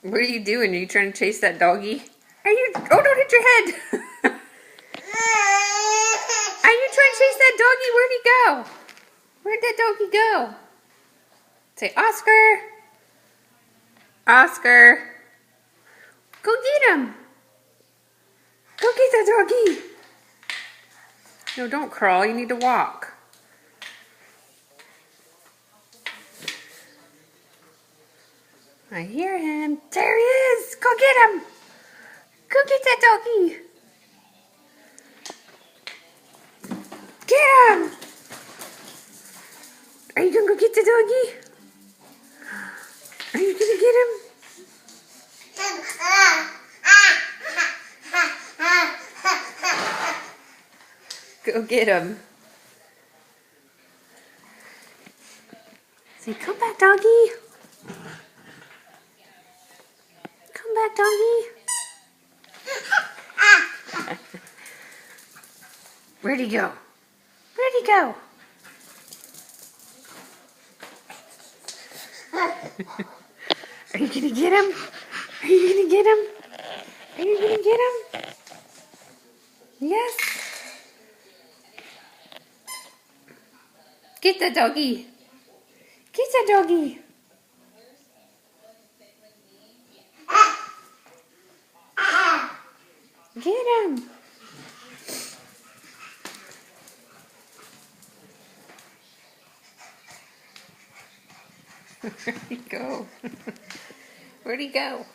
What are you doing? Are you trying to chase that doggy? Are you? Oh, don't hit your head! Are you trying to chase that doggy? Where'd he go? Where'd that doggy go? Say, Oscar! Oscar! Go get him! Go get that doggy! No, don't crawl. You need to walk. I hear him. There he is! Go get him! Go get that doggy! Get him! Are you gonna go get the doggy? Are you gonna get him? Go get him. Say, come back, doggy. Come back, doggy. Where'd he go? Where'd he go? Are you gonna get him? Are you gonna get him? Are you gonna get him? Yes. Get the doggy. Get the doggy. Get him. Where'd he go? Where'd he go?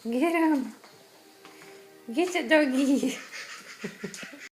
Get him. Get the doggy.